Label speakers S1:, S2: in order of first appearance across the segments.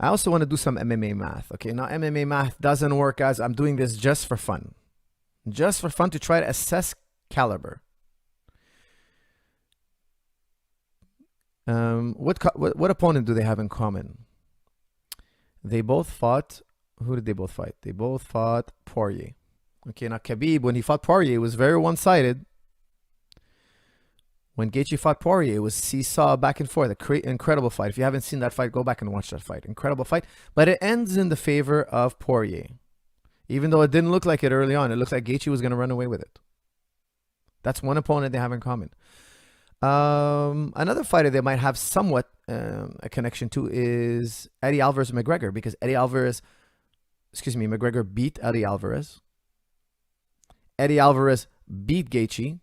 S1: I also want to do some MMA math. Okay, now MMA math doesn't work, guys. I'm doing this just for fun. Just for fun to try to assess caliber. What opponent do they have in common? They both fought. Who did they both fight? They both fought Poirier. Okay, now Khabib, when he fought Poirier, it was very one-sided. When Gaethje fought Poirier, it was seesaw back and forth. Incredible fight. If you haven't seen that fight, go back and watch that fight. Incredible fight. But it ends in the favor of Poirier. Even though it didn't look like it early on, it looked like Gaethje was going to run away with it. That's one opponent they have in common. Another fighter they might have somewhat a connection to is Eddie Alvarez McGregor, because McGregor beat Eddie Alvarez. Eddie Alvarez beat Gaethje.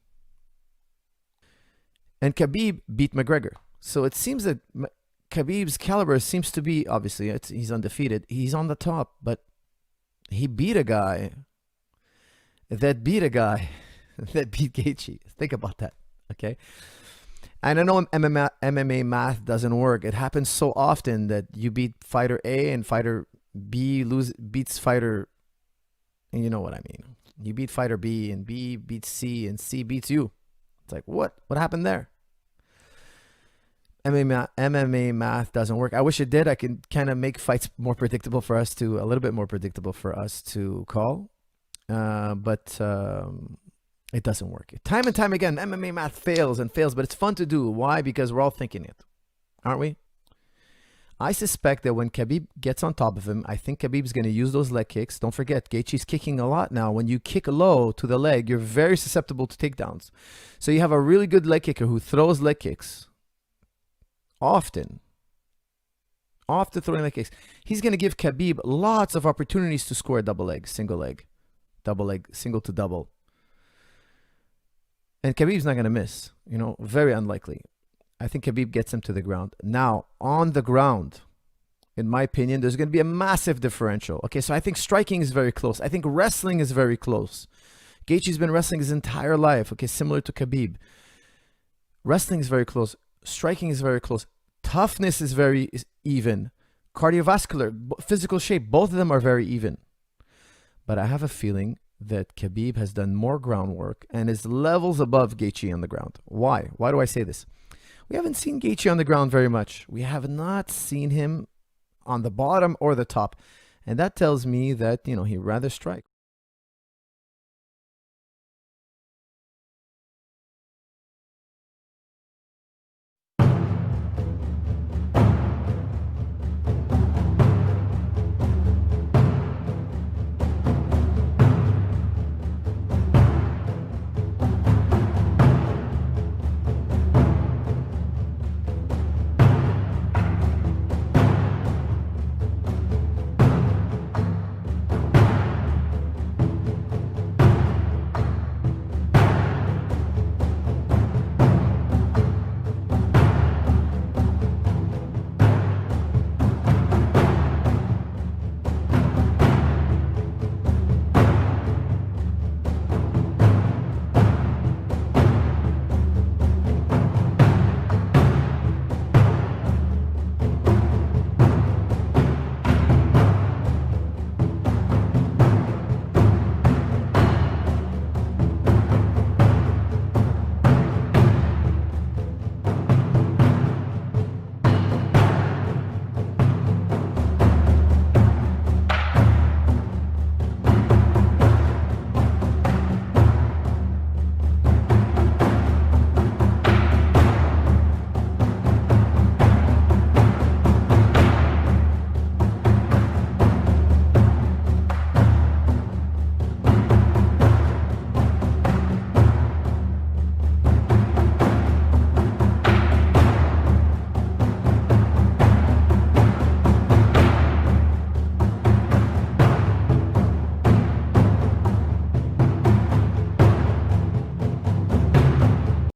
S1: And Khabib beat McGregor. So it seems that Khabib's caliber seems to be, obviously, he's undefeated. He's on the top, but he beat a guy that beat Gaethje. Think about that, okay? And I know MMA math doesn't work. It happens so often that you beat fighter A and fighter B beats fighter, and you know what I mean. You beat fighter B and B beats C and C beats you. It's like, what happened there? MMA math doesn't work. I wish it did. I can kind of make fights more predictable for us to, a little bit more predictable for us to call. But it doesn't work. Time and time again, MMA math fails and fails, but it's fun to do. Why? Because we're all thinking it, aren't we? I suspect that when Khabib gets on top of him, I think Khabib's going to use those leg kicks. Don't forget, Gaethje's kicking a lot now. When you kick low to the leg, you're very susceptible to takedowns. So you have a really good leg kicker who throws leg kicks often throwing leg kicks. He's going to give Khabib lots of opportunities to score a double leg, single leg, double leg, single to double. And Khabib's not going to miss, you know, very unlikely. I think Khabib gets him to the ground. Now, on the ground, in my opinion, there's going to be a massive differential. Okay, so I think striking is very close. I think wrestling is very close. Gaethje's been wrestling his entire life, okay, similar to Khabib. Wrestling is very close. Striking is very close. Toughness is very even. Cardiovascular, physical shape, both of them are very even. But I have a feeling that Khabib has done more groundwork and is levels above Gaethje on the ground. Why? Why do I say this? We haven't seen Gaethje on the ground very much. We have not seen him on the bottom or the top. And that tells me that, you know, he'd rather strike.